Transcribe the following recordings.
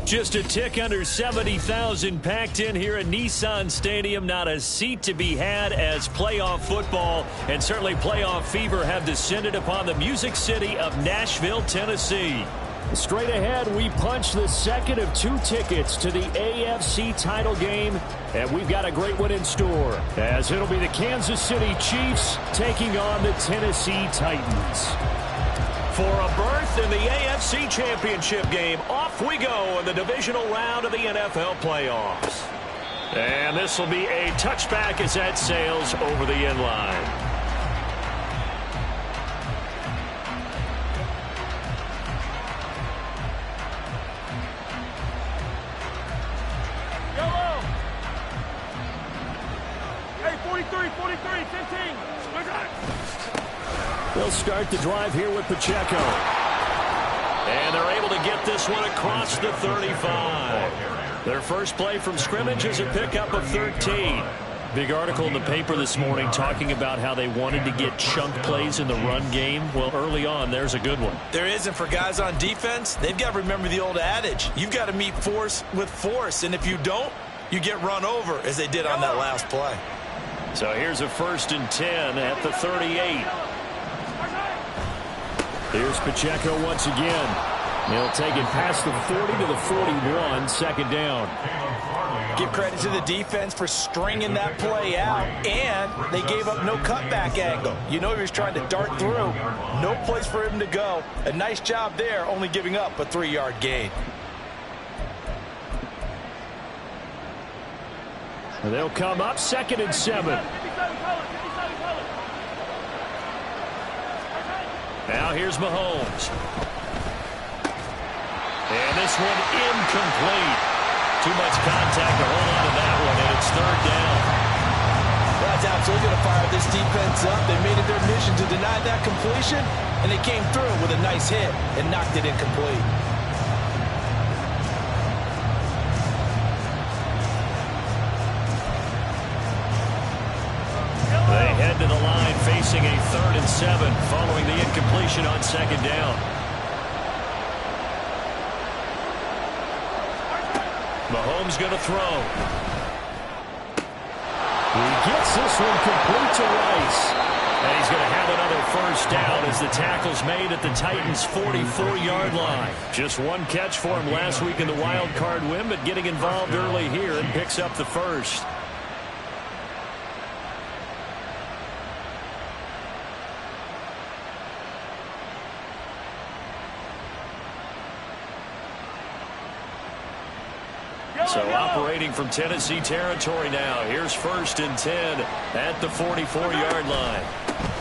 Just a tick under 70,000 packed in here at Nissan Stadium. Not a seat to be had as playoff football and certainly playoff fever have descended upon the Music City of Nashville, Tennessee. Straight ahead, we punch the second of 2 tickets to the AFC title game, and we've got a great one in store, as it'll be the Kansas City Chiefs taking on the Tennessee Titans. For a berth in the AFC Championship game, off we go in the divisional round of the NFL playoffs. And this will be a touchback as that sails over the end line. They'll start the drive here with Pacheco. And they're able to get this one across the 35. Their first play from scrimmage is a pickup of 13. Big article in the paper this morning talking about how they wanted to get chunk plays in the run game. Well, early on, there's a good one. There isn't for guys on defense. They've got to remember the old adage. You've got to meet force with force. And if you don't, you get run over, as they did on that last play. So here's a 1st and 10 at the 38. Here's Pacheco once again. He'll take it past the 40 to the 41, 2nd down. Give credit to the defense for stringing that play out, and they gave up no cutback angle. You know he was trying to dart through. No place for him to go. A nice job there, only giving up a 3-yard gain. They'll come up 2nd and 7. Now here's Mahomes. And this one incomplete. Too much contact to hold on to that one, and it's 3rd down. That's absolutely going to fire this defense up. They made it their mission to deny that completion, and they came through with a nice hit and knocked it incomplete. They head to the line facing a 3rd and 7 following the incompletion on 2nd down. Mahomes going to throw. He gets this one complete to Rice. And he's going to have another 1st down as the tackle's made at the Titans' 44-yard line. Just one catch for him last week in the wild card win, but getting involved early here and picks up the 1st. So operating from Tennessee territory now. Here's 1st and 10 at the 44-yard line.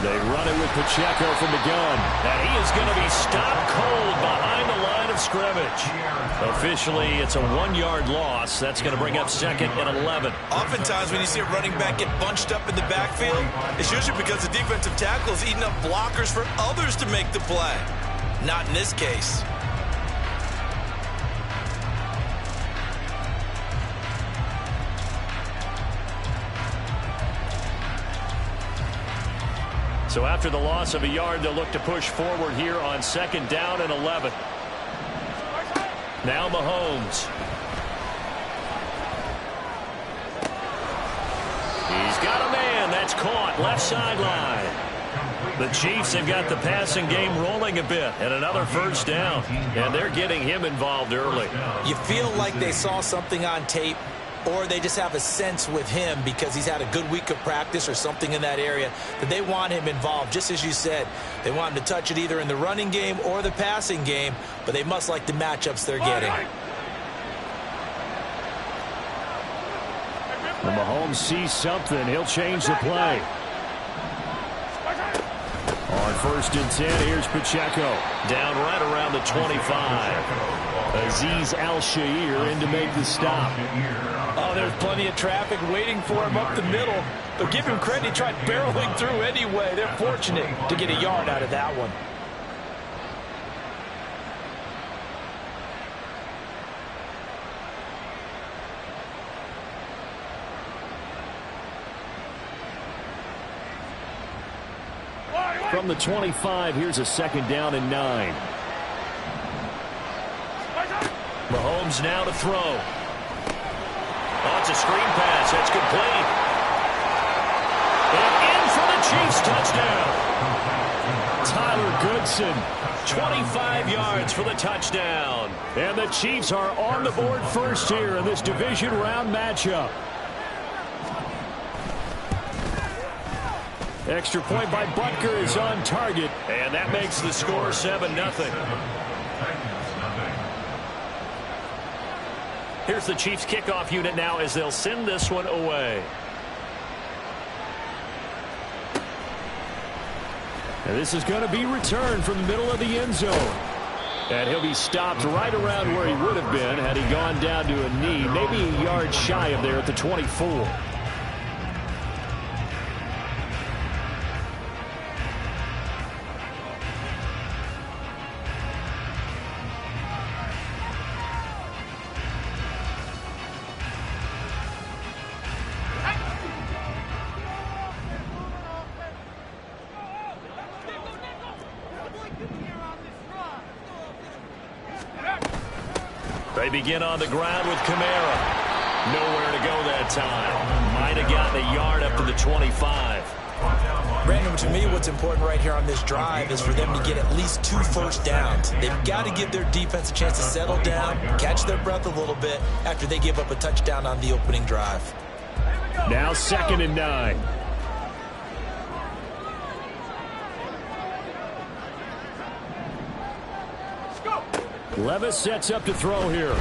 They run it with Pacheco from the gun. And he is going to be stopped cold behind the line of scrimmage. Officially, it's a 1-yard loss. That's going to bring up 2nd and 11. Oftentimes when you see a running back get bunched up in the backfield, it's usually because the defensive tackle is eating up blockers for others to make the play. Not in this case. So after the loss of a yard, they'll look to push forward here on 2nd down and 11. Now Mahomes. He's got a man. That's caught. Left sideline. The Chiefs have got the passing game rolling a bit. And another 1st down. And they're getting him involved early. You feel like they saw something on tape, or they just have a sense with him because he's had a good week of practice or something in that area that they want him involved. Just as you said, they want him to touch it either in the running game or the passing game, but they must like the matchups they're getting. When Mahomes sees something, he'll change the play. On 1st and 10, here's Pacheco. Down right around the 25. Azeez Al-Shaair in to make the stop. Oh, there's plenty of traffic waiting for him up the middle. But give him credit, he tried barreling through anyway. They're fortunate to get a yard out of that one. From the 25, here's a 2nd down and 9. Mahomes now to throw. Oh, it's a screen pass. That's complete. And in for the Chiefs touchdown. Tyler Goodson, 25 yards for the touchdown. And the Chiefs are on the board first here in this division round matchup. Extra point by Butker is on target. And that makes the score 7-0. Here's the Chiefs kickoff unit now as they'll send this one away. And this is going to be returned from the middle of the end zone. And he'll be stopped right around where he would have been had he gone down to a knee, maybe a yard shy of there at the 24. They begin on the ground with Kamara. Nowhere to go that time. Might have gotten a yard up to the 25. Brandon, to me, what's important right here on this drive is for them to get at least 2 first downs. They've got to give their defense a chance to settle down, catch their breath a little bit after they give up a touchdown on the opening drive. Now 2nd and 9. Levis sets up to throw here.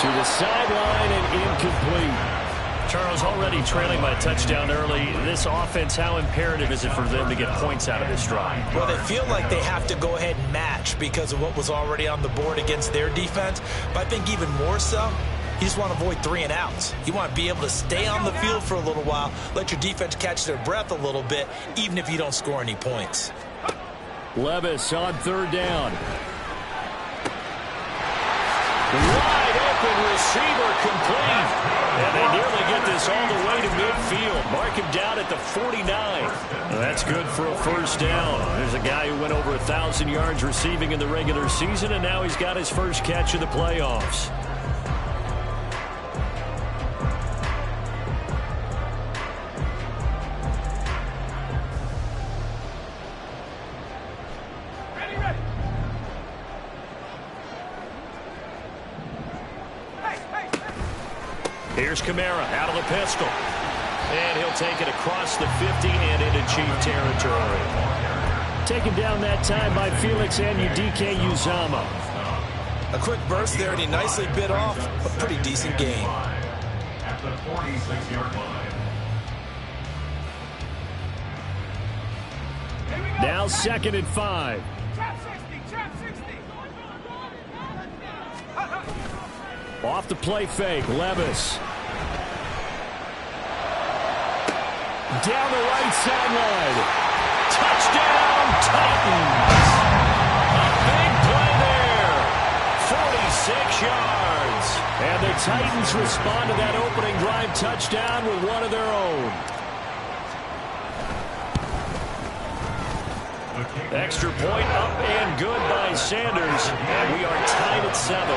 To the sideline and incomplete. Charles, already trailing by a touchdown early. This offense, how imperative is it for them to get points out of this drive? Well, they feel like they have to go ahead and match because of what was already on the board against their defense. But I think even more so, you just want to avoid 3 and outs. You want to be able to stay on the field for a little while, let your defense catch their breath a little bit, even if you don't score any points. Levis on 3rd down. Wide open receiver complete. And they nearly get this all the way to midfield. Mark him down at the 49. That's good for a first down. There's a guy who went over 1,000 yards receiving in the regular season, and now he's got his first catch in the playoffs. Here's Kamara out of the pistol. And he'll take it across the 50 and into Chief territory. Taken down that time by Felix Anudike Uzama. A quick burst there, and he nicely bit off a pretty decent gain. At the 46-yard line. Now 2nd and 5. Off the play fake, Levis. Down the right sideline. Touchdown, Titans. A big play there. 46 yards. And the Titans respond to that opening drive touchdown with one of their own. Extra point up and good by Sanders. And we are tied at 7.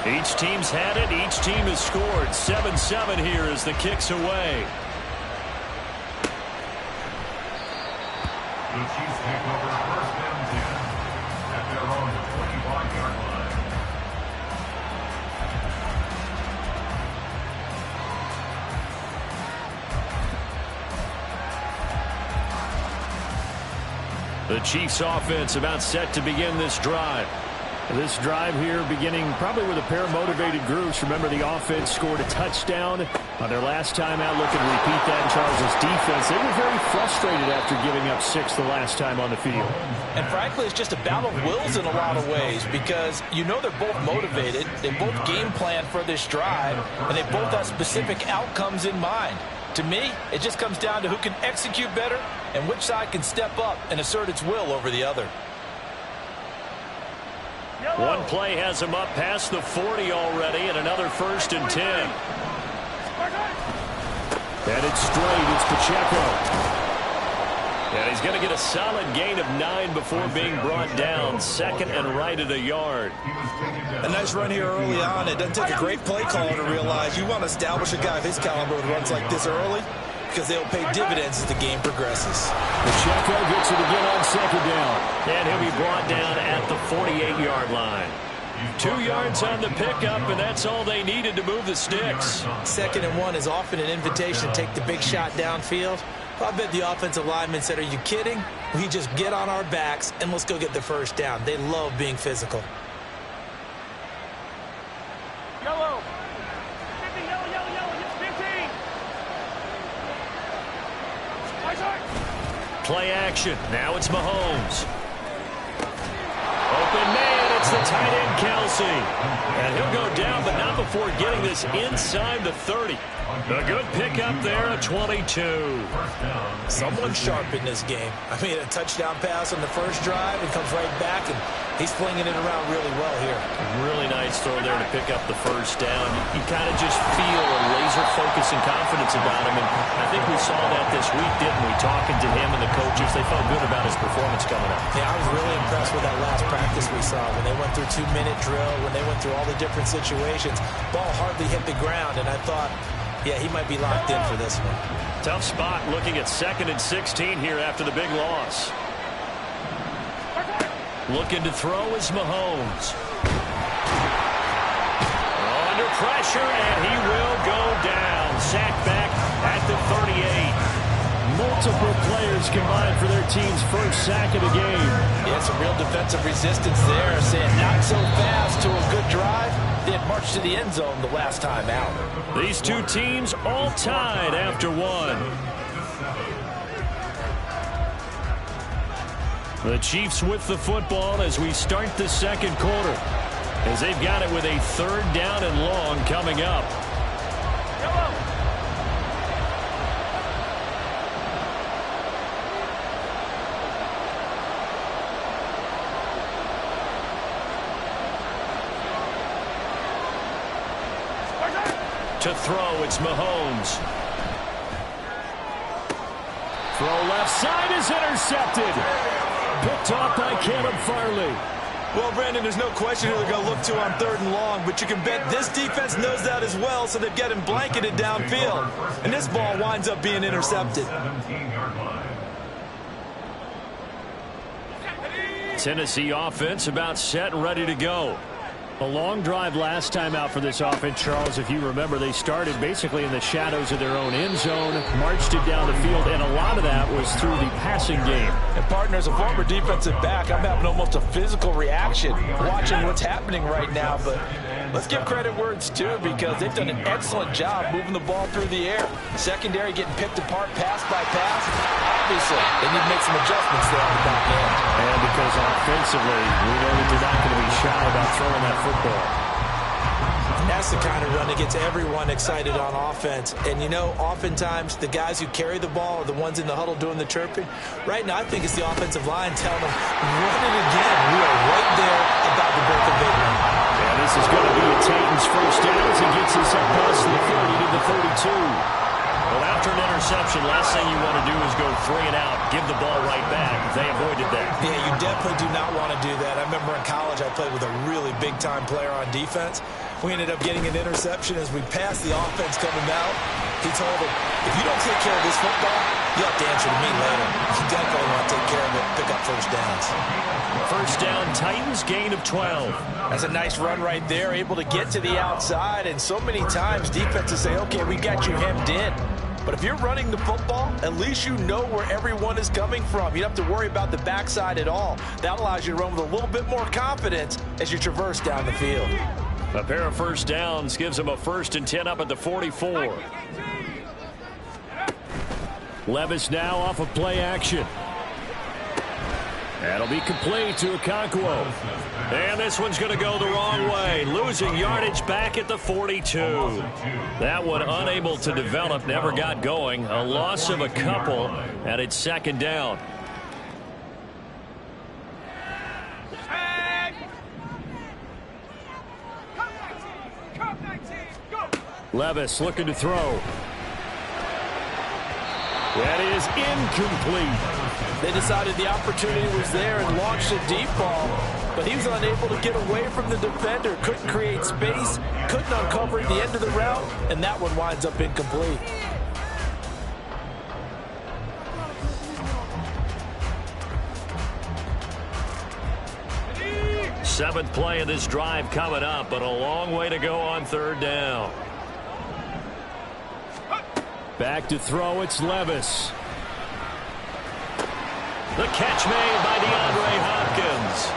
Each team's had it. Each team has scored. 7-7 here as the kick's away. The Chiefs take over 1st and 10 at their own 25-yard line. The Chiefs offense about set to begin this drive. This drive here beginning probably with a pair of motivated groups. Remember, the offense scored a touchdown On their last time out, looking to repeat that in Charles' defense. They were very frustrated after giving up 6 the last time on the field. And frankly, it's just a battle of wills in a lot of ways because you know they're both motivated. They both game plan for this drive, and they both have specific outcomes in mind. To me, it just comes down to who can execute better and which side can step up and assert its will over the other. One play has him up past the 40 already, and another 1st and 10. And it's straight. It's Pacheco. And he's going to get a solid gain of 9 before being brought down. 2nd and right at a yard. A nice run here early on. It doesn't take a great play caller to realize you want to establish a guy of his caliber with runs like this early because they'll pay dividends as the game progresses. Pacheco gets it again on 2nd down. And he'll be brought down at the 48-yard line. 2 yards on the pickup, and that's all they needed to move the sticks. 2nd and 1 is often an invitation to take the big shot downfield. I bet the offensive linemen said, are you kidding? We just get on our backs, and let's go get the 1st down. They love being physical. Yellow. 50, yellow, yellow, yellow. It's 15. Play action. Now it's Mahomes. Open man, it's the tight end, Kelsey. And he'll go down, but not before getting this inside the 30. A good pickup there at 22. Someone sharp in this game. I mean, a touchdown pass on the first drive and comes right back, and he's flinging it around really well here. Really nice throw there to pick up the 1st down. You kind of just feel a laser focus and confidence about him, and I think we saw that this week, didn't we? Talking to him and the coaches, they felt good about his performance coming up. Yeah, I was really impressed with that last practice we saw when they went through 2-minute drill, when they went through all the different situations. Ball hardly hit the ground, and I thought, yeah, he might be locked in for this one. Tough spot looking at 2nd and 16 here after the big loss. Looking to throw is Mahomes. Under pressure, and he will go down. Sacked back at the 38. Multiple players combined for their team's 1st sack of the game. Yeah, some real defensive resistance there, saying not so fast to a good drive. They had marched to the end zone the last time out. These two teams all tied after 1. The Chiefs with the football as we start the 2nd quarter, as they've got it with a 3rd down and long coming up. To throw, it's Mahomes. Throw left side is intercepted. Picked off by Caleb Farley. Well, Brandon, there's no question who they're going to look to on 3rd and long, but you can bet this defense knows that as well, so they've got him blanketed downfield. And this ball winds up being intercepted. Tennessee offense about set and ready to go. A long drive last time out for this offense, Charles. If you remember, they started basically in the shadows of their own end zone, marched it down the field, and a lot of that was through the passing game. And, partner, as a former defensive back, I'm having almost a physical reaction watching what's happening right now. But let's give credit where it's due because they've done an excellent job moving the ball through the air. Secondary getting picked apart pass by pass. Obviously, they need to make some adjustments there on the back end. And because offensively, we know that they're not going to be shy about throwing that football. And that's the kind of run that gets everyone excited on offense. And, you know, oftentimes the guys who carry the ball are the ones in the huddle doing the chirping. Right now, I think it's the offensive line telling them, run it again. We are right there about to break a big one. Yeah, this is going to be a Titans 1st down as he gets this up past the 30 to the 32. Well, after an interception, last thing you want to do is go 3 and out, give the ball right back. They avoided that. Yeah, you definitely do not want to do that. I remember in college I played with a really big-time player on defense. We ended up getting an interception as we passed the offense coming out. He told him, if you don't take care of this football, you'll have to answer to me later. You definitely want to take care of it, pick up 1st downs. 1st down, Titans, gain of 12. That's a nice run right there, able to get to the outside. And so many times defenses say, okay, we got you hemmed in. But if you're running the football, at least you know where everyone is coming from. You don't have to worry about the backside at all. That allows you to run with a little bit more confidence as you traverse down the field. A pair of first downs gives them a 1st and 10 up at the 44. Levis now off of play action. That'll be complete to Okonkwo. And this one's going to go the wrong way. Losing yardage back at the 42. That one unable to develop, never got going. A loss of a couple, and it's 2nd down. Levis looking to throw. That is incomplete. They decided the opportunity was there and launched a deep ball, but he was unable to get away from the defender. Couldn't create space, couldn't uncover the end of the route, and that one winds up incomplete. Seventh play of this drive coming up, but a long way to go on 3rd down. Back to throw, it's Levis. The catch made by DeAndre Hopkins.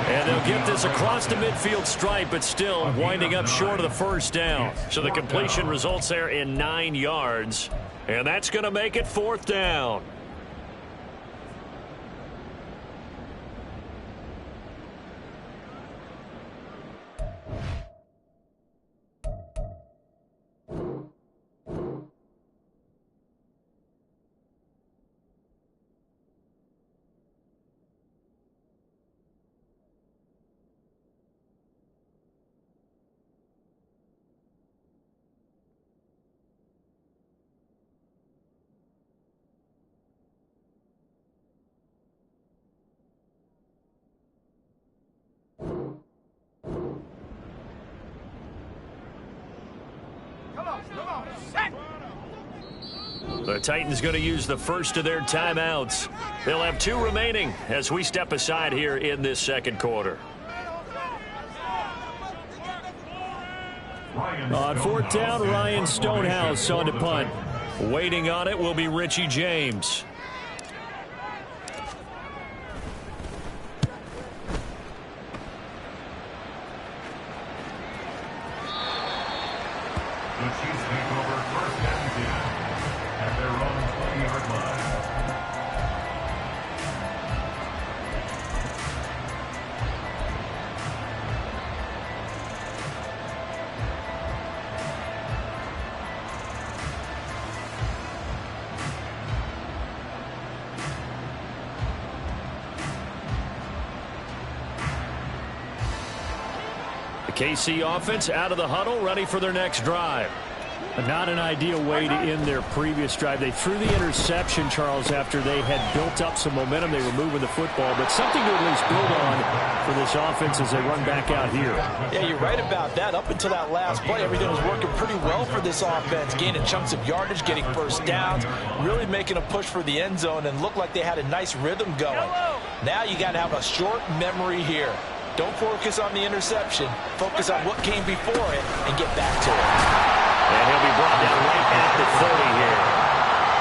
And they'll get this across the midfield stripe, but still winding up short of the 1st down. So the completion results there in 9 yards. And that's going to make it 4th down. The Titans going to use the first of their timeouts. They'll have 2 remaining as we step aside here in this 2nd quarter. On 4th down, Ryan Stonehouse on to punt. Waiting on it will be Richie James. The Chiefs take over 1st and 10 at their own 20-yard line. The KC offense out of the huddle, ready for their next drive. Not an ideal way to end their previous drive. They threw the interception, Charles, after they had built up some momentum. They were moving the football, but something to at least build on for this offense as they run back out here. Yeah, you're right about that. Up until that last play, everything was working pretty well for this offense. Gaining chunks of yardage, getting first downs, really making a push for the end zone, and looked like they had a nice rhythm going. Now you got to have a short memory here. Don't focus on the interception. Focus on what came before it and get back to it. And he'll be brought down right at the 30 here.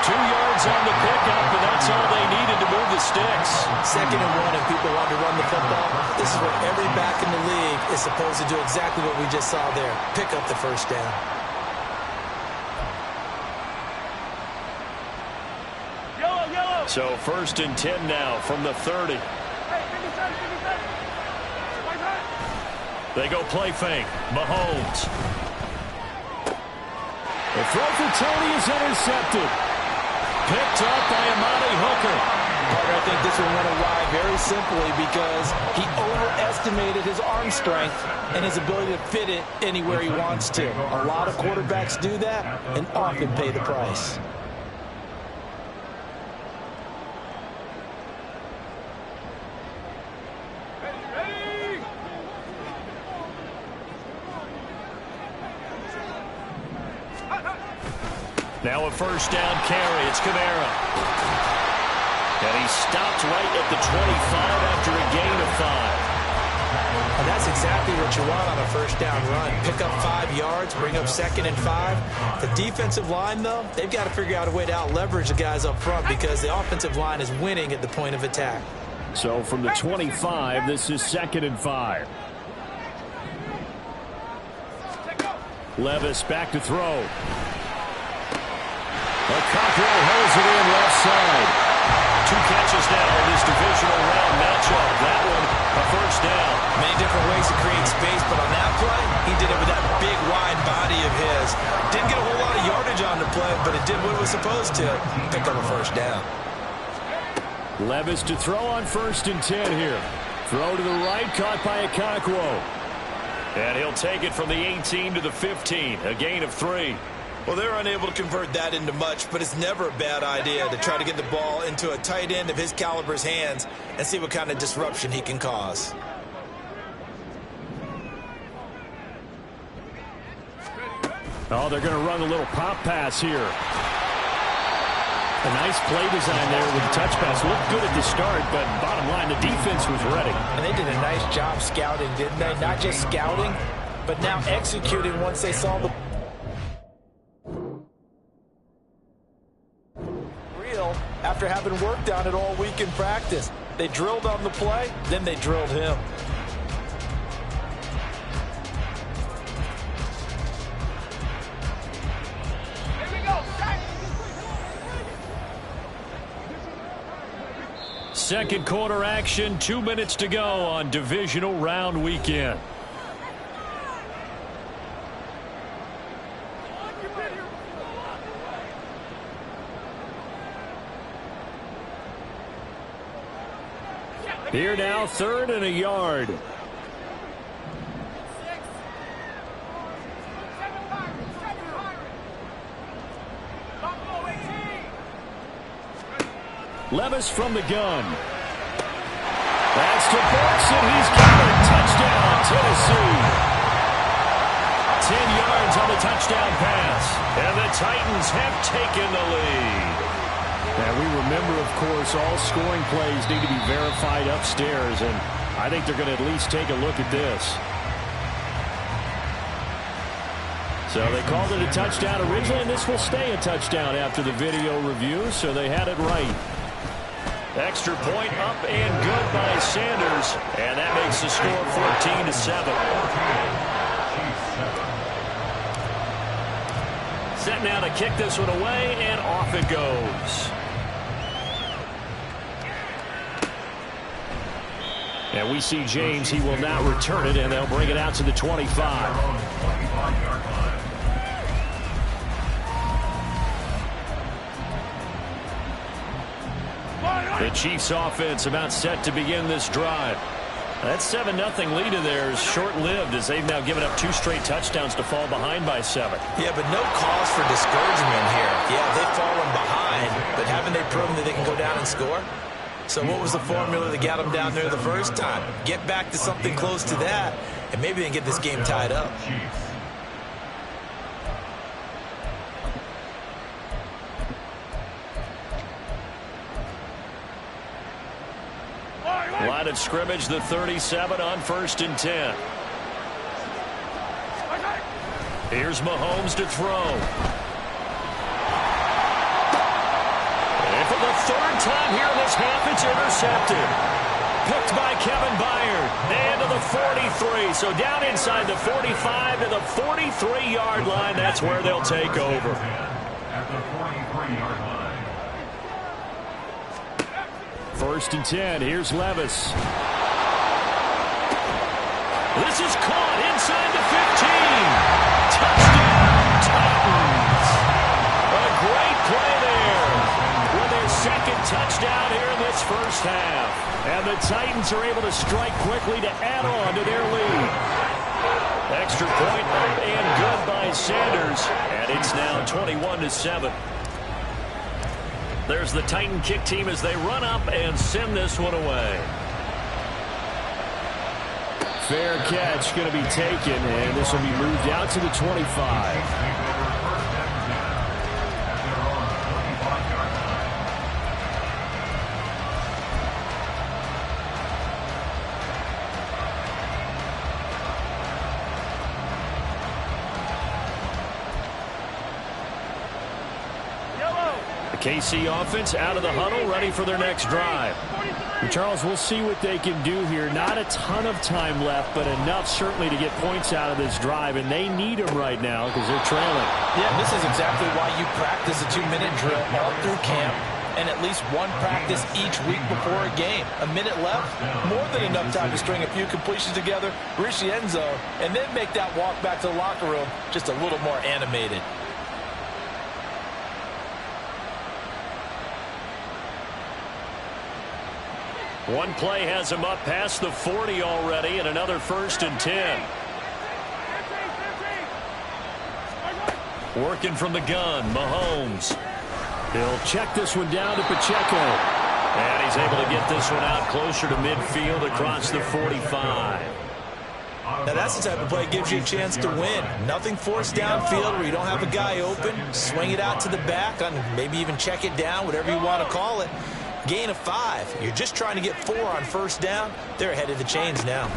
2 yards on the pickup, and that's all they needed to move the sticks. 2nd and 1, and people want to run the football. This is what every back in the league is supposed to do, exactly what we just saw there. Pick up the first down. So 1st and 10 now from the 30. They go play fake. Mahomes. The throw for Tony is intercepted. Picked up by Amani Hooker. Carter, I think this one went awry very simply because he overestimated his arm strength and his ability to fit it anywhere he wants to. A lot of quarterbacks do that and often pay the price. Now a first down carry. It's Kamara. And he stopped right at the 25 after a gain of 5. And that's exactly what you want on a first down run. Pick up 5 yards, bring up 2nd and 5. The defensive line, though, they've got to figure out a way to out-leverage the guys up front because the offensive line is winning at the point of attack. So from the 25, this is 2nd and 5. Levis back to throw. Cockrell holds it in left side. 2 catches now in this divisional round matchup. That one, a first down. Many different ways to create space, but on that play, he did it with that big, wide body of his. Didn't get a whole lot of yardage on the play, but it did what it was supposed to. Picked up a first down. Levis to throw on 1st and 10 here. Throw to the right, caught by Okonkwo. And he'll take it from the 18 to the 15, a gain of 3. Well, they're unable to convert that into much, but it's never a bad idea to try to get the ball into a tight end of his caliber's hands and see what kind of disruption he can cause. Oh, they're going to run a little pop pass here. A nice play design there with the touch pass. Looked good at the start, but bottom line, the defense was ready. And they did a nice job scouting, didn't they? Not just scouting, but now executing once they saw the real after having worked on it all week in practice. They drilled on the play, then they drilled him. Second quarter action, 2 minutes to go on divisional round weekend. Here now, 3rd and a yard. Levis from the gun. That's to Burks, and he's got a touchdown, Tennessee. 10 yards on the touchdown pass. And the Titans have taken the lead. And we remember, of course, all scoring plays need to be verified upstairs, and I think they're going to at least take a look at this. So they called it a touchdown originally, and this will stay a touchdown after the video review, so they had it right. Extra point up and good by Sanders, and that makes the score 14-7. Set now to kick this one away, and off it goes. And we see James. He will not return it, and they'll bring it out to the 25. The Chiefs offense about set to begin this drive. That 7-0 lead of theirs short-lived as they've now given up 2 straight touchdowns to fall behind by 7. Yeah, but no cause for discouragement here. Yeah, they've fallen behind, but haven't they proven that they can go down and score? So what was the formula that got them down there the first time? Get back to something close to that, and maybe they can get this game tied up. Line of scrimmage, the 37 on 1st and 10. Here's Mahomes to throw. And for the 3rd time here in this half, it's intercepted. Picked by Kevin Byard. And to the 43. So down inside the 45 to the 43-yard line. That's where they'll take over. At the 43-yard line. 1st and 10. Here's Levis. This is caught inside the 15. Touchdown, Titans. A great play there with their 2nd touchdown here in this first half. And the Titans are able to strike quickly to add on to their lead. Extra point up and good by Sanders. And it's now 21-7. There's the Titan kick team as they run up and send this one away. Fair catch going to be taken, and this will be moved out to the 25. KC offense out of the huddle, ready for their next drive. And Charles, we'll see what they can do here. Not a ton of time left, but enough certainly to get points out of this drive, and they need them right now because they're trailing. Yeah, this is exactly why you practice a 2-minute drill all through camp and at least one practice each week before a game. A minute left, more than enough time to string a few completions together, reach the end zone, and then make that walk back to the locker room just a little more animated. One play has him up past the 40 already, and another 1st and 10. Working from the gun, Mahomes. He'll check this one down to Pacheco. And he's able to get this one out closer to midfield across the 45. Now that's the type of play that gives you a chance to win. Nothing forced downfield where you don't have a guy open. Swing it out to the back, on maybe even check it down, whatever you want to call it. Gain of 5. You're just trying to get 4 on 1st down. They're ahead of the chains now.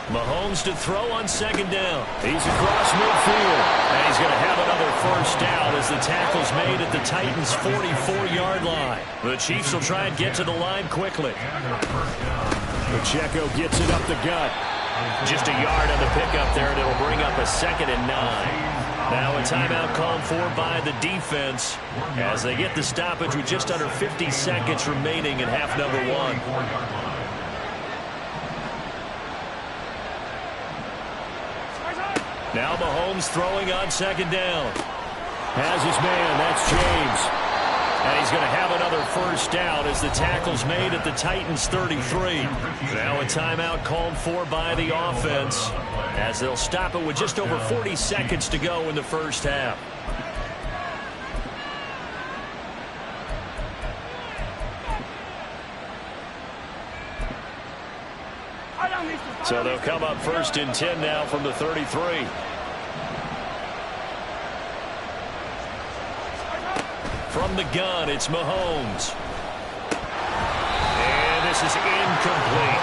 Mahomes to throw on 2nd down. He's across midfield. And he's going to have another 1st down as the tackle's made at the Titans' 44-yard line. The Chiefs will try and get to the line quickly. Pacheco gets it up the gut. Just a yard on the pickup there, and it'll bring up a 2nd and 9. Now a timeout called for by the defense as they get the stoppage with just under 50 seconds remaining in half number 1. Now Mahomes throwing on 2nd down. Has his man, that's James. And he's going to have another 1st down as the tackle's made at the Titans' 33. Now a timeout called for by the offense as they'll stop it with just over 40 seconds to go in the 1st half. So they'll come up 1st and 10 now from the 33. From the gun, it's Mahomes. And this is incomplete.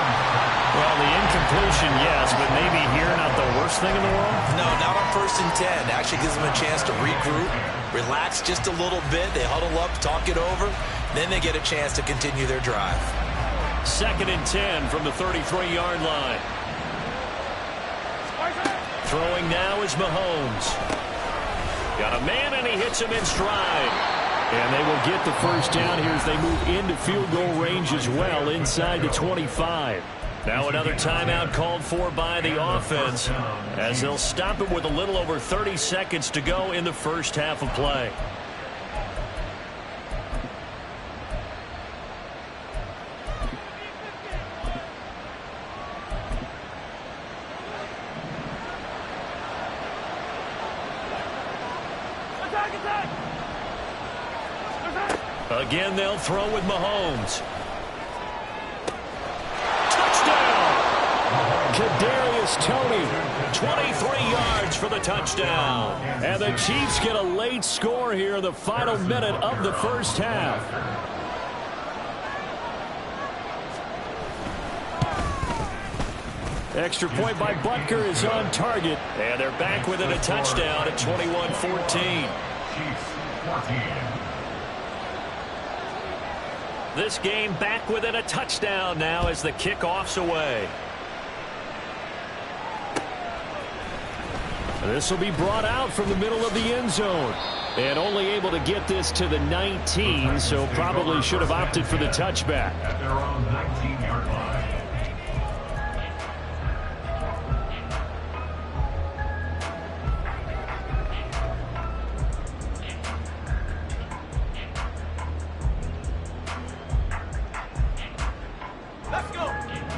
Well, the incompletion, yes, but maybe here not the worst thing in the world? No, not on 1st and 10. Actually gives them a chance to regroup, relax just a little bit. They huddle up, talk it over. Then they get a chance to continue their drive. 2nd and 10 from the 33-yard line. Throwing now is Mahomes. Got a man, and he hits him in stride. And they will get the 1st down here as they move into field goal range as well inside the 25. Now another timeout called for by the offense as they'll stop it with a little over 30 seconds to go in the 1st half of play. Again, they'll throw with Mahomes. Touchdown! Kadarius Toney. 23 yards for the touchdown. And the Chiefs get a late score here in the final minute of the 1st half. Extra point by Butker is on target. And they're back within a touchdown at 21-14. Chiefs 14. This game back within a touchdown now as the kickoff's away. This will be brought out from the middle of the end zone. And only able to get this to the 19, so probably should have opted for the touchback. At their own 19-yard line.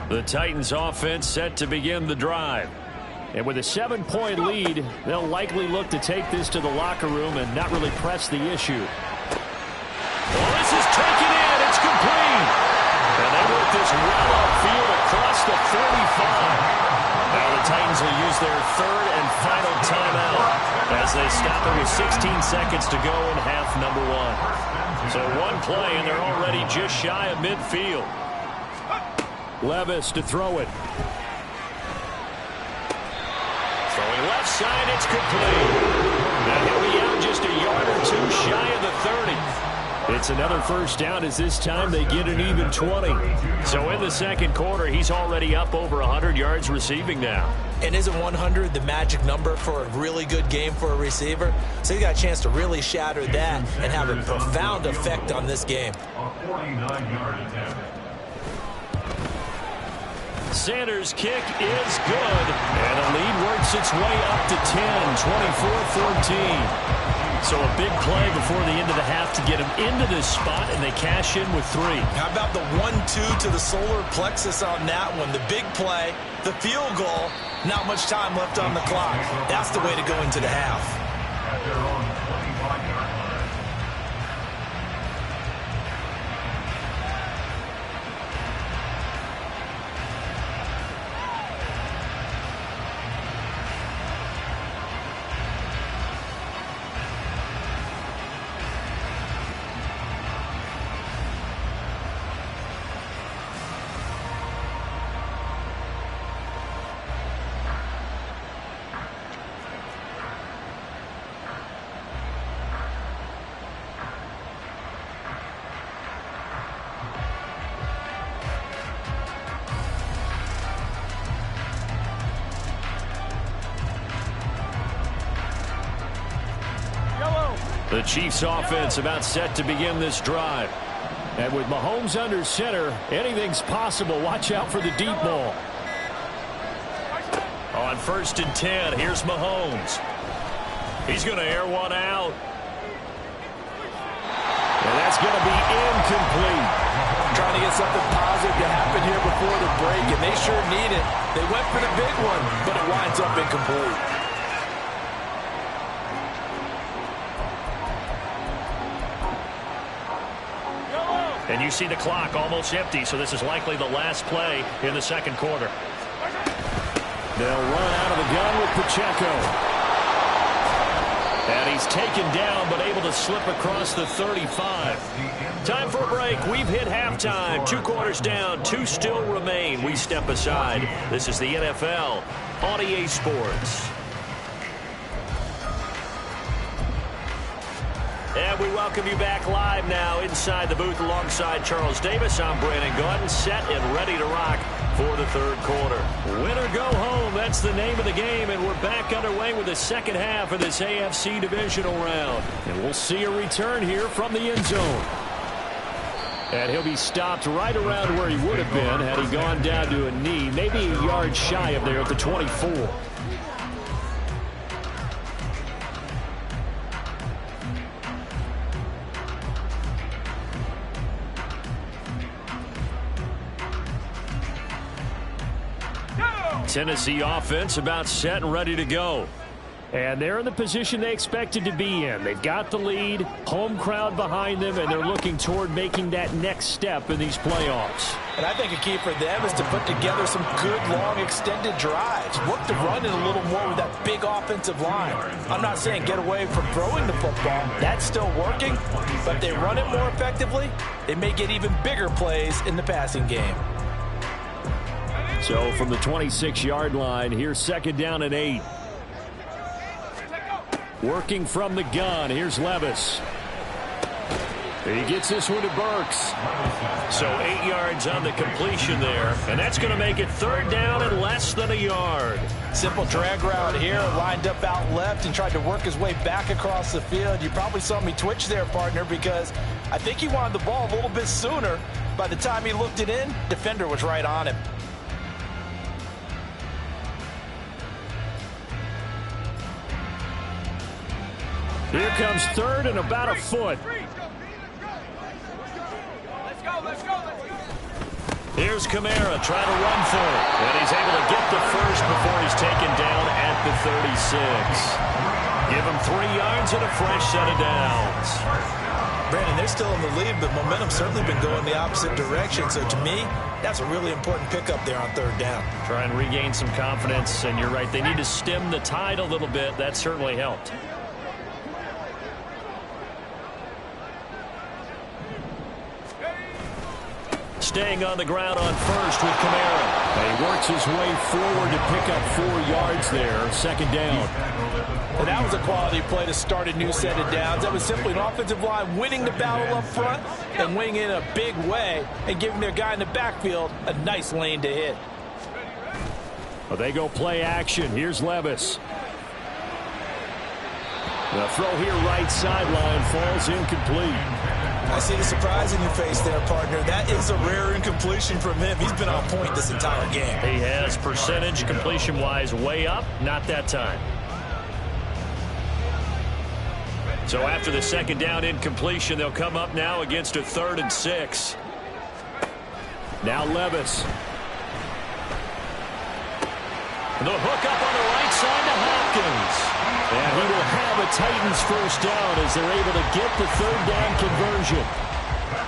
The Titans offense set to begin the drive. And with a 7-point lead, they'll likely look to take this to the locker room and not really press the issue. Well, this is taken in. It's complete. And they work this well upfield across the 45. Now the Titans will use their 3rd and final timeout as they stop it with 16 seconds to go in half number 1. So one play, and they're already just shy of midfield. Levis to throw it. Throwing left side, it's complete. Now he'll be out just a yard or two shy of the 30. It's another first down as this time they get an even 20. So in the second quarter, he's already up over 100 yards receiving now. And isn't 100 the magic number for a really good game for a receiver? So he got a chance to really shatter that and have a profound effect on this game. A 49-yard attempt. Sanders' kick is good. And the lead works its way up to 10, 24-14. So a big play before the end of the half to get him into this spot, and they cash in with 3. How about the 1-2 to the solar plexus on that one? The big play, the field goal, not much time left on the clock. That's the way to go into the half. At their own 25-yard line. The Chiefs offense about set to begin this drive. And with Mahomes under center, anything's possible. Watch out for the deep ball. On 1st and 10, here's Mahomes. He's going to air one out. And that's going to be incomplete. Trying to get something positive to happen here before the break, and they sure need it. They went for the big one, but it winds up incomplete. And you see the clock almost empty, so this is likely the last play in the second quarter. They'll run out of the gun with Pacheco. And he's taken down, but able to slip across the 35. Time for a break. We've hit halftime. 2 quarters down. 2 still remain. We step aside. This is the NFL on EA Sports. And we welcome you back live now inside the booth alongside Charles Davis. I'm Brandon Gaudin, set and ready to rock for the third quarter. Win or go home, that's the name of the game, and we're back underway with the second half of this AFC Divisional round. And we'll see a return here from the end zone. And he'll be stopped right around where he would have been had he gone down to a knee, maybe a yard shy of there at the 24. Tennessee offense about set and ready to go. And they're in the position they expected to be in. They've got the lead, home crowd behind them, and they're looking toward making that next step in these playoffs. And I think a key for them is to put together some good, long, extended drives. Work to run it a little more with that big offensive line. I'm not saying get away from throwing the football. That's still working. But if they run it more effectively, they may get even bigger plays in the passing game. So from the 26-yard line, here's 2nd down and 8. Working from the gun, here's Levis. He gets this one to Burks. So 8 yards on the completion there, and that's going to make it 3rd down and less than a yard. Simple drag route here, lined up out left and tried to work his way back across the field. You probably saw me twitch there, partner, because I think he wanted the ball a little bit sooner. By the time he looked it in, defender was right on him. Here comes 3rd and about a foot. Here's Kamara trying to run for it. And he's able to get the first before he's taken down at the 36. Give him 3 yards and a fresh set of downs. Brandon, they're still in the lead, but momentum's certainly been going the opposite direction. So to me, that's a really important pickup there on 3rd down. Try and regain some confidence, and you're right. They need to stem the tide a little bit. That certainly helped. staying on the ground on first with Kamara. He works his way forward to pick up 4 yards there. Second down. And that was a quality play to start a new set of downs. That was simply an offensive line winning the battle up front and winning in a big way and giving their guy in the backfield a nice lane to hit. Well, they go play action. Here's Levis. The throw here right sideline falls incomplete. I see the surprise in your face there, partner. That is a rare incompletion from him. He's been on point this entire game. He has percentage completion-wise way up. Not that time. So after the second down incompletion, they'll come up now against a 3rd and 6. Now Levis. The hook up on the right side to Hopkins. And he will have a Titans first down as they're able to get the 3rd down conversion.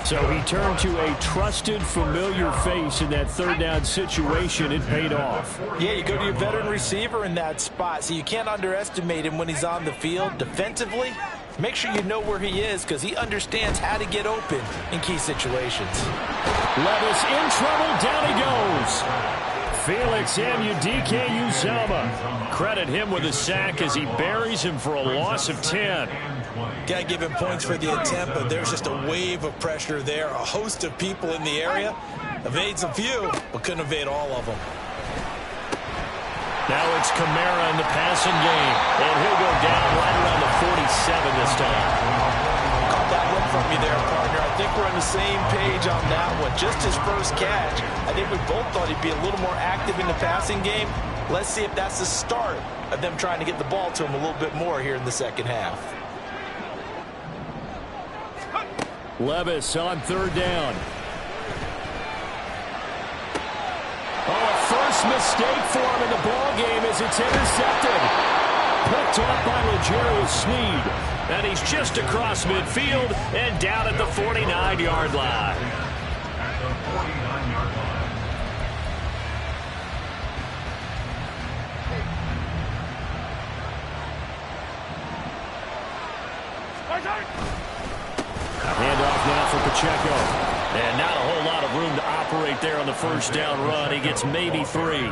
So he turned to a trusted, familiar face in that 3rd down situation. It paid off. Yeah, you go to your veteran receiver in that spot, so you can't underestimate him when he's on the field defensively. Make sure you know where he is because he understands how to get open in key situations. Levis in trouble. Down he goes. Felix Anudike-Uzomah. Credit him with a sack as he buries him for a loss of 10. Got to give him points for the attempt, but there's just a wave of pressure there. A host of people in the area. Evades a few, but couldn't evade all of them. Now it's Kamara in the passing game, and he'll go down right around the 47 this time. Caught that look from you there, partner. I think we're on the same page on that one. Just his first catch. I think we both thought he'd be a little more active in the passing game. Let's see if that's the start of them trying to get the ball to him a little bit more here in the second half. Levis on 3rd down. First mistake for him in the ball game as it's intercepted. Picked up by L'Jarius Sneed. And he's just across midfield and down at the 49-yard line. At the 49-yard line. Handoff now for Pacheco. And not a whole lot of room to operate there on the first down run. He gets maybe 3.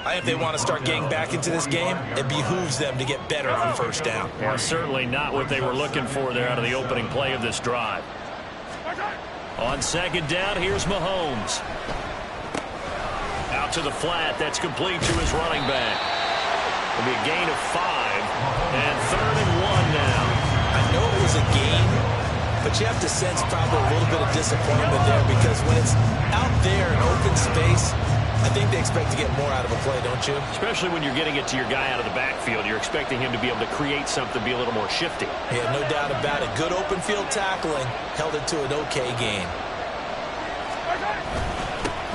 I think if they want to start getting back into this game, it behooves them to get better on first down. Yeah, certainly not what they were looking for there out of the opening play of this drive. On second down, here's Mahomes. Out to the flat. That's complete to his running back. It'll be a gain of 5. And 3rd and 1 now. I know it was a gain, but you have to sense probably a little bit of disappointment there because when it's out there in open space, I think they expect to get more out of a play, don't you? Especially when you're getting it to your guy out of the backfield. You're expecting him to be able to create something, be a little more shifty. Yeah, no doubt about it. Good open field tackling held it to an okay gain.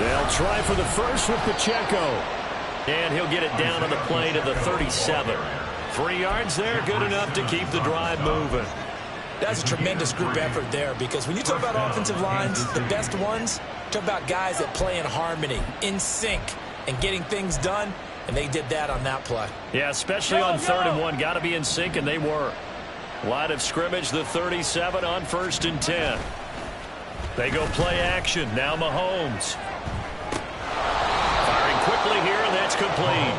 They'll try for the first with Pacheco. And he'll get it down on the play to the 37. 3 yards there, good enough to keep the drive moving. That's a tremendous group effort there because when you talk about offensive lines, the best ones, talk about guys that play in harmony, in sync, and getting things done, and they did that on that play. Yeah, especially on 3rd and 1. Got to be in sync, and they were. Line of scrimmage, the 37 on 1st and 10. They go play action. Now Mahomes. Firing quickly here, and that's complete.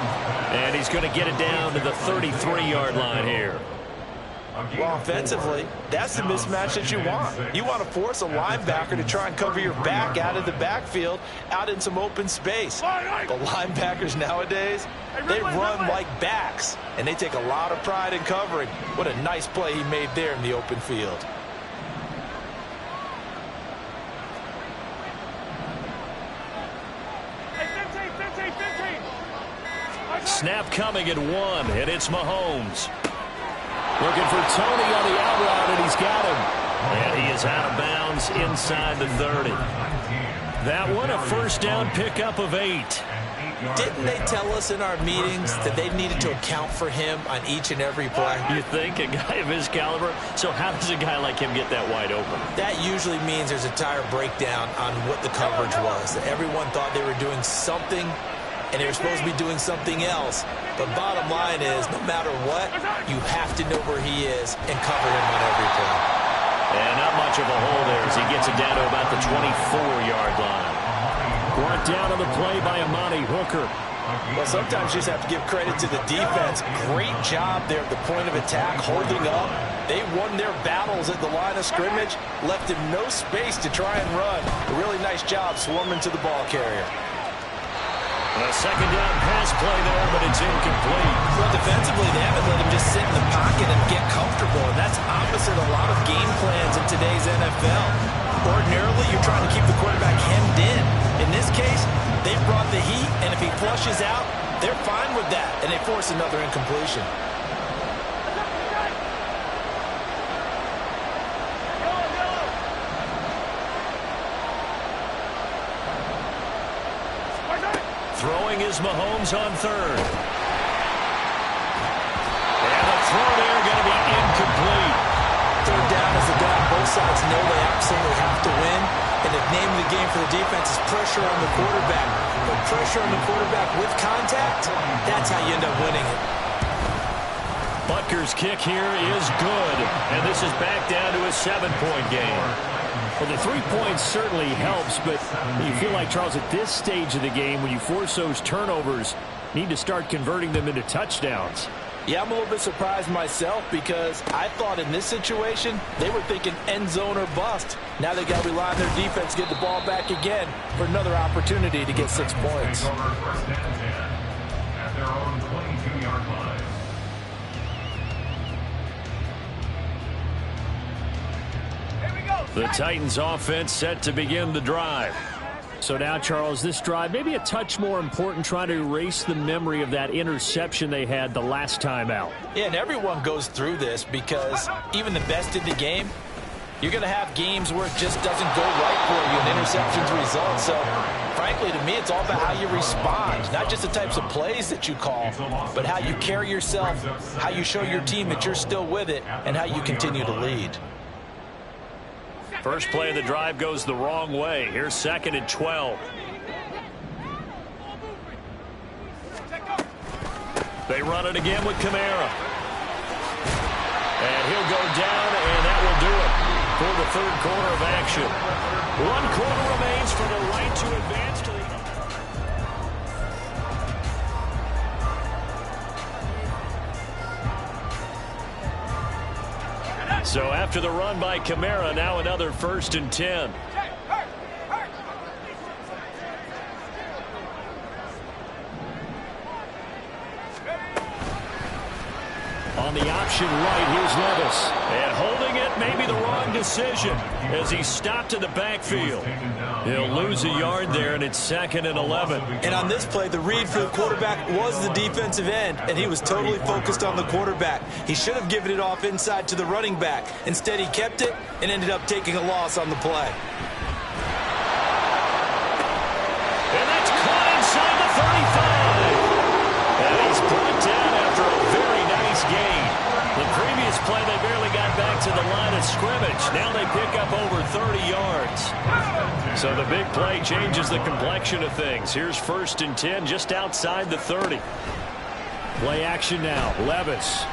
And he's going to get it down to the 33-yard line here. Well, offensively, that's the mismatch that you want. You want to force a linebacker to try and cover your back out of the backfield, out in some open space. The linebackers nowadays, they run like backs, and they take a lot of pride in covering. What a nice play he made there in the open field. Snap coming at 1, and it's Mahomes. Looking for Tony on the out route, and he's got him. And he is out of bounds inside the 30. That one, a first down pickup of 8. Didn't they tell us in our meetings that they needed to account for him on each and every play? You think, a guy of his caliber? So how does a guy like him get that wide open? That usually means there's a tire breakdown on what the coverage was. That everyone thought they were doing something, and they were supposed to be doing something else. But bottom line is, no matter what, you have to know where he is and cover him on every play. And not much of a hole there as he gets it down to about the 24-yard line. Brought down on the play by Amani Hooker. Well, sometimes you just have to give credit to the defense. Great job there at the point of attack, holding up. They won their battles at the line of scrimmage, left him no space to try and run. A really nice job swarming to the ball carrier. A second down pass play there, but it's incomplete. Well, defensively, they haven't let him just sit in the pocket and get comfortable. And that's opposite a lot of game plans in today's NFL. Ordinarily, you're trying to keep the quarterback hemmed in. In this case, they brought the heat, and if he flushes out, they're fine with that, and they force another incompletion. Throwing is Mahomes on third. And the throw there going to be incomplete. Third down is the down. Both sides know they absolutely have to win. And the name of the game for the defense is pressure on the quarterback. But pressure on the quarterback with contact, that's how you end up winning it. Butker's kick here is good. And this is back down to a 7-point game. Well, the 3 points certainly helps, but you feel like, Charles, at this stage of the game, when you force those turnovers, need to start converting them into touchdowns. Yeah, I'm a little bit surprised myself because I thought in this situation, they were thinking end zone or bust. Now they got to rely on their defense to get the ball back again for another opportunity to get 6 points. At their own 22-yard line. The Titans offense set to begin the drive. So now, Charles, this drive maybe a touch more important, trying to erase the memory of that interception they had the last time out. Yeah, and everyone goes through this because even the best in the game, you're going to have games where it just doesn't go right for you and interceptions result. So, frankly, to me, it's all about how you respond, not just the types of plays that you call, but how you carry yourself, how you show your team that you're still with it, and how you continue to lead. First play of the drive goes the wrong way. Here's 2nd and 12. They run it again with Kamara. And he'll go down, and that will do it for the third quarter of action. 1 quarter remains for the right to advance to the... So after the run by Kamara, now another 1st and 10. On the option right, here's Levis. And holding it may be the wrong decision as he stopped in the backfield. He'll lose a yard there, and it's 2nd and 11. And on this play, the read for the quarterback was the defensive end, and he was totally focused on the quarterback. He should have given it off inside to the running back. Instead, he kept it and ended up taking a loss on the play. And that's caught inside the 35. And he's brought down after a very nice gain. The previous play, they barely got back to the line of scrimmage. Now they pick up over 30 yards. So the big play changes the complexion of things. Here's 1st and 10 just outside the 30. Play action now. Levis.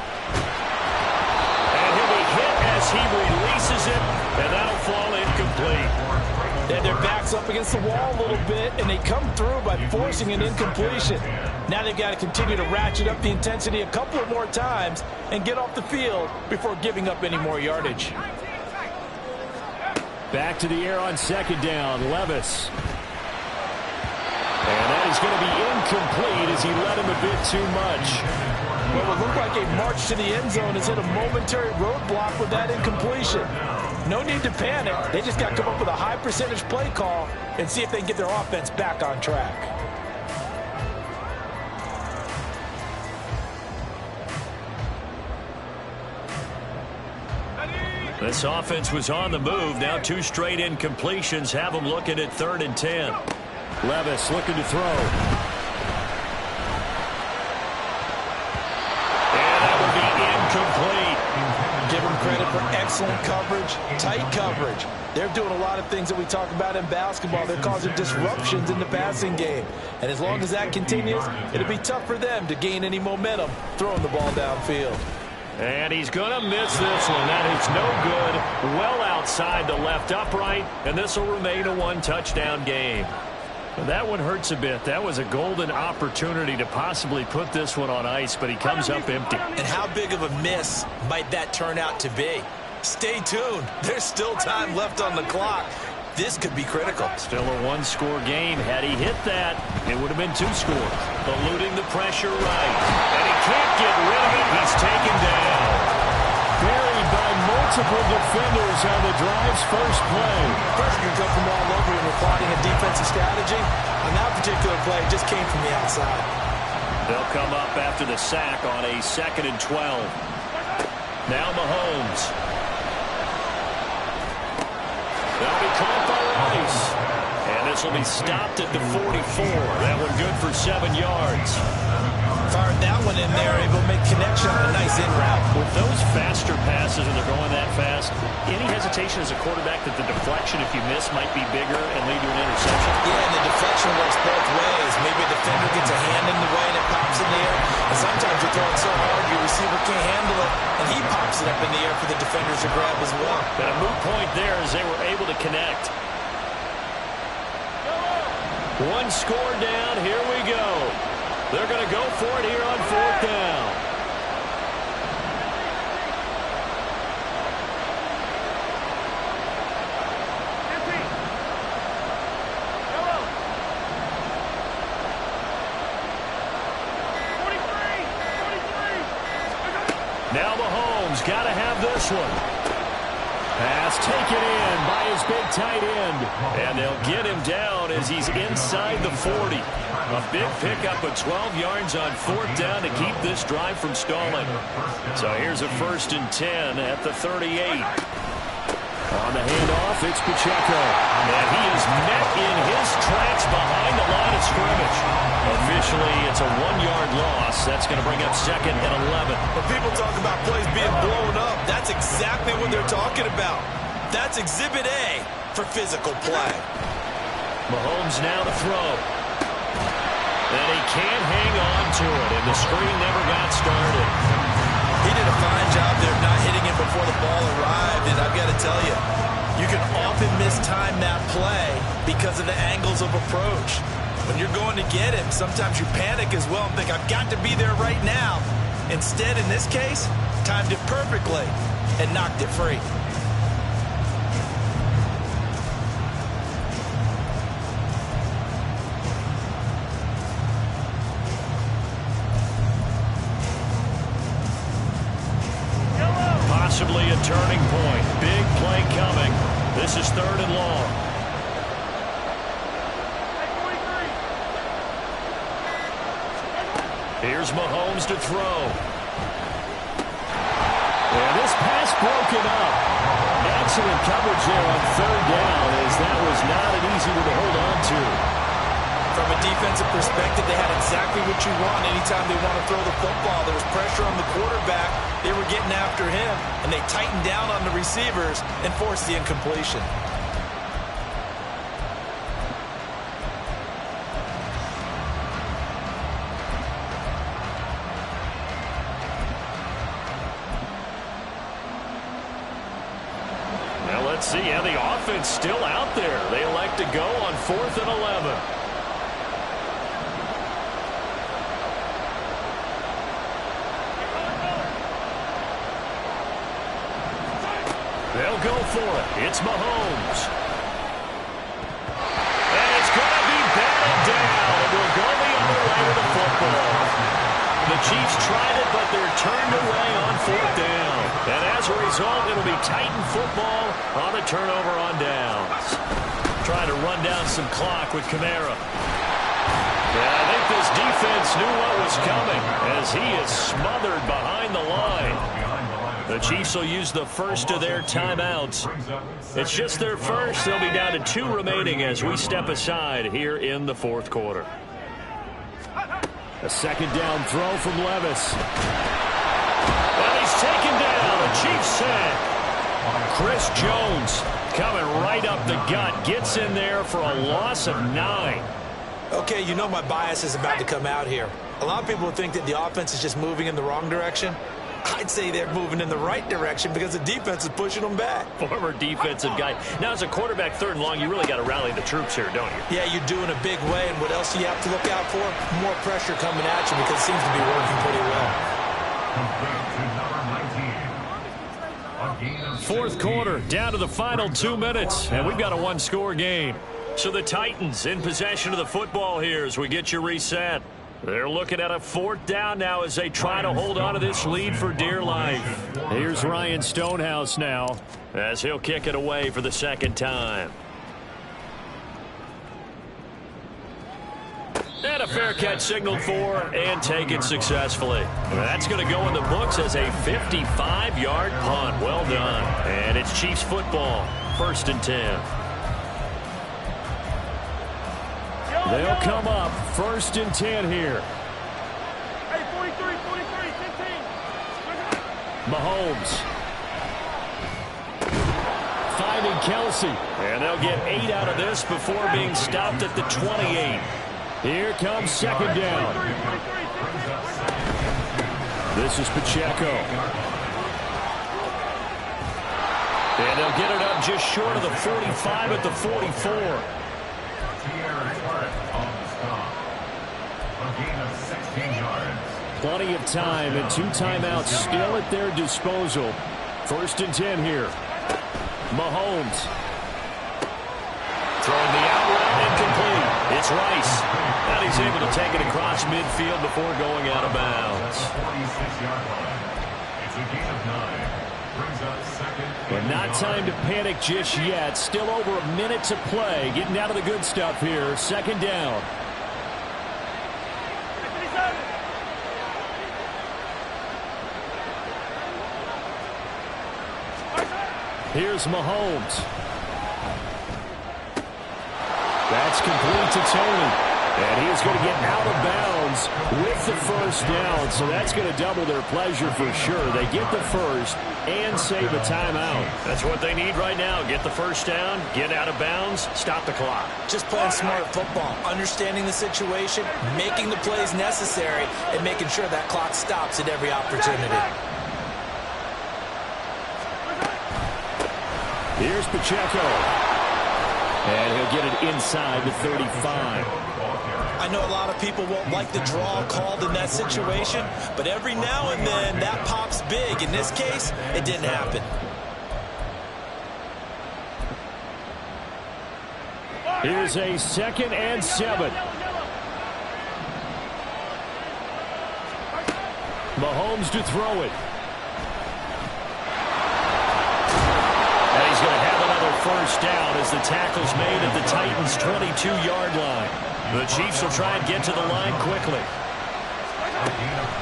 And he'll be hit as he releases it, and that'll fall incomplete. And their backs up against the wall a little bit, and they come through by forcing an incompletion. Now they've got to continue to ratchet up the intensity a couple of more times and get off the field before giving up any more yardage. Back to the air on 2nd down. Levis. And that is going to be incomplete as he led him a bit too much. Well, it looked like a march to the end zone has hit a momentary roadblock with that incompletion. No need to panic. They just got to come up with a high percentage play call and see if they can get their offense back on track. This offense was on the move. Now 2 straight incompletions have them looking at 3rd and 10. Levis looking to throw. And that will be incomplete. Give them credit for excellent coverage, tight coverage. They're doing a lot of things that we talk about in basketball. They're causing disruptions in the passing game. And as long as that continues, it'll be tough for them to gain any momentum throwing the ball downfield. And he's going to miss this one. That is no good. Well outside the left upright, and this will remain a one-touchdown game. That one hurts a bit. That was a golden opportunity to possibly put this one on ice, but he comes up empty. And how big of a miss might that turn out to be? Stay tuned. There's still time left on the clock. This could be critical. Still a one-score game. Had he hit that, it would have been 2 scores. Eluding the pressure right. And he can't get rid of it. He's taken down. Buried by multiple defenders on the drive's first play. Pressure can come from all over when we're plotting a defensive strategy. On that particular play, it just came from the outside. They'll come up after the sack on a 2nd and 12. Now Mahomes. They'll be caught by Rice. And this will be stopped at the 44. That one good for 7 yards. Fired that one in there, able to make connection on a nice in route. With those faster passes and they're going that fast, any hesitation as a quarterback that the deflection, if you miss, might be bigger and lead to an interception? Yeah, and the deflection works both ways. Maybe a defender gets a hand in the way and it pops in the air. And sometimes you're throwing so hard your receiver can't handle it, and he pops it up in the air for the defenders to grab as well. And a moot point there as they were able to connect. One score down. Here we go. They're going to go for it here on 4th down. Now Mahomes got to have this one. Pass taken in by his big tight end. And they'll get him down as he's inside the 40. A big pickup of 12 yards on 4th down to keep this drive from stalling. So here's a 1st and 10 at the 38. On the handoff, it's Pacheco. And he is met in his tracks behind the line of scrimmage. Officially, it's a 1-yard loss. That's going to bring up 2nd and 11. When people talk about plays being blown up, that's exactly what they're talking about. That's Exhibit A for physical play. Mahomes now to throw. And he can't hang on to it, and the screen never got started. He did a fine job there of not hitting it before the ball arrived, and I've got to tell you, you can often mistime that play because of the angles of approach. When you're going to get him, sometimes you panic as well and think, I've got to be there right now. Instead, in this case, timed it perfectly and knocked it free. Possibly a turning point. Big play coming. This is 3rd and long. Here's Mahomes to throw. And this pass broken up. Excellent coverage there on 3rd down, as that was not an easy one to hold on to. From a defensive perspective, they had exactly what you want anytime they want to throw the football. There was pressure on the quarterback. They were getting after him, and they tightened down on the receivers and forced the incompletion. Now let's see how the offense still out there. They elect to go on 4th and 11. They'll go for it. It's Mahomes. And it's going to be batted down. It will go the other way with the football. The Chiefs tried it, but they're turned away on 4th down. And as a result, it'll be Titan football on the turnover on downs. Trying to run down some clock with Kamara. Yeah, I think this defense knew what was coming as he is smothered behind the line. The Chiefs will use the first of their timeouts. It's just their first. They'll be down to 2 remaining as we step aside here in the 4th quarter. A 2nd down throw from Levis. Well, he's taken down. A Chiefs sack. Chris Jones coming right up the gut. Gets in there for a loss of 9. Okay, you know my bias is about to come out here. A lot of people think that the offense is just moving in the wrong direction. I'd say they're moving in the right direction because the defense is pushing them back. Former defensive guy. Now, as a quarterback, 3rd and long, you really got to rally the troops here, don't you? Yeah, you do in a big way. And what else do you have to look out for? More pressure coming at you because it seems to be working pretty well. Fourth quarter, down to the final 2 minutes, and we've got a 1-score game. So the Titans in possession of the football here as we get you reset. They're looking at a 4th down now as they try to hold on to this lead for dear life. Here's Ryan Stonehouse now as he'll kick it away for the 2nd time. And a fair catch signaled for and taken successfully. That's going to go in the books as a 55-yard punt. Well done. And it's Chiefs football, 1st and 10. They'll come up 1st and 10 here. Hey, 43, 15. Mahomes. Finding Kelsey. And they'll get 8 out of this before being stopped at the 28. Here comes 2nd down. This is Pacheco. And they'll get it up just short of the 45 at the 44. Plenty of time and 2 timeouts still at their disposal. 1st and 10 here. Mahomes. Throwing the out route incomplete. It's Rice. And he's able to take it across midfield before going out of bounds. But not time to panic just yet. Still over a minute to play. Getting down to the good stuff here. 2nd down. Here's Mahomes. That's complete to Tony. And he's going to get out of bounds with the 1st down. So that's going to double their pleasure for sure. They get the 1st and save a timeout. That's what they need right now. Get the 1st down, get out of bounds, stop the clock. Just playing smart football, understanding the situation, making the plays necessary, and making sure that clock stops at every opportunity. Here's Pacheco. And he'll get it inside the 35. I know a lot of people won't like the draw called in that situation, but every now and then that pops big. In this case, it didn't happen. Here's a 2nd and 7. Mahomes to throw it. And he's going to have another 1st down as the tackle's made at the Titans' 22-yard line. The Chiefs will try and get to the line quickly.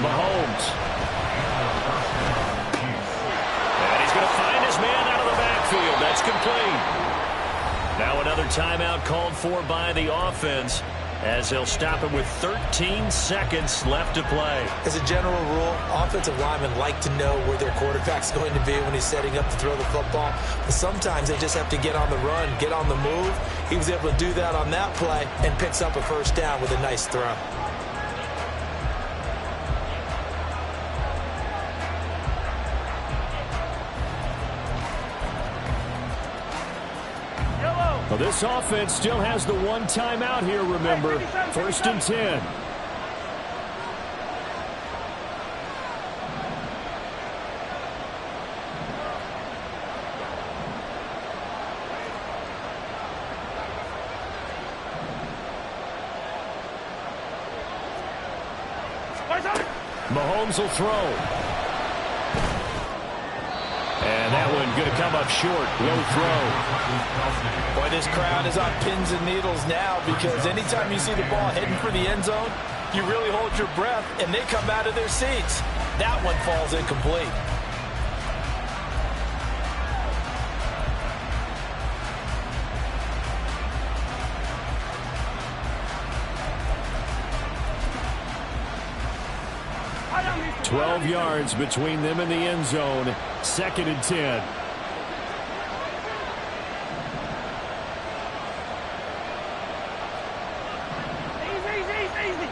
Mahomes. And he's going to find his man out of the backfield. That's complete. Now another timeout called for by the offense as they'll stop it with 13 seconds left to play. As a general rule, offensive linemen like to know where their quarterback's going to be when he's setting up to throw the football. But sometimes they just have to get on the run, get on the move. He was able to do that on that play and picks up a 1st down with a nice throw. Well, this offense still has the 1 timeout here, remember. 1st and 10. Mahomes will throw. And that one going to come up short. Low throw. Boy, this crowd is on pins and needles now because anytime you see the ball heading for the end zone, you really hold your breath, and they come out of their seats. That one falls incomplete. – 12 yards between them and the end zone. 2nd and 10. Easy.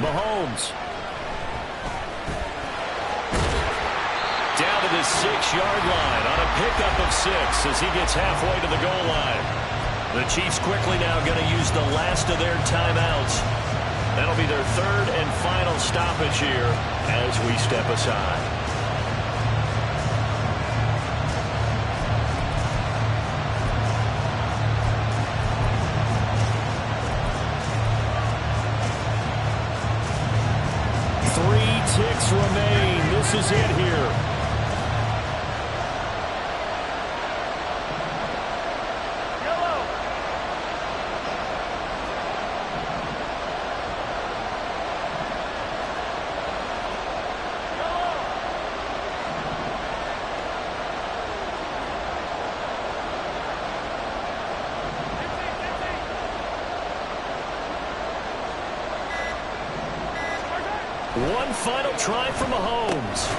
Mahomes. Down to the 6-yard line on a pickup of 6 as he gets halfway to the goal line. The Chiefs quickly now going to use the last of their timeouts. That'll be their third and final stoppage here as we step aside. Ticks remain. This is it here. One final try for Mahomes.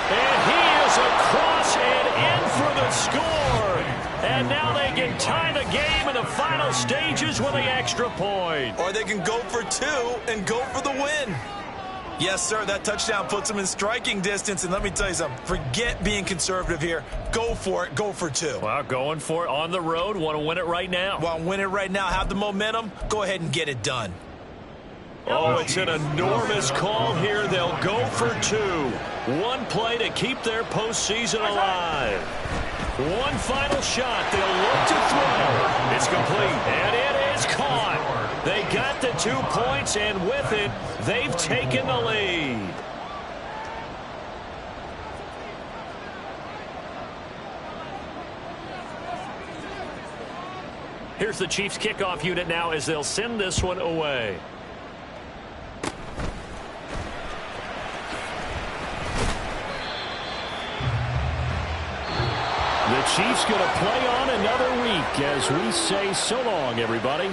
And he is across and in for the score. And now they can tie the game in the final stages with the extra point. Or they can go for 2 and go for the win. Yes, sir, that touchdown puts them in striking distance. And let me tell you something. Forget being conservative here. Go for it. Go for 2. Well, going for it on the road. Want to win it right now. Want to win it right now. Have the momentum. Go ahead and get it done. Oh, it's an enormous call here. They'll go for 2. One play to keep their postseason alive. One final shot. They'll look to throw. It's complete, and it is caught. They got the 2 points, and with it, they've taken the lead. Here's the Chiefs kickoff unit now as they'll send this one away. The Chiefs going to play on another week as we say so long, everybody.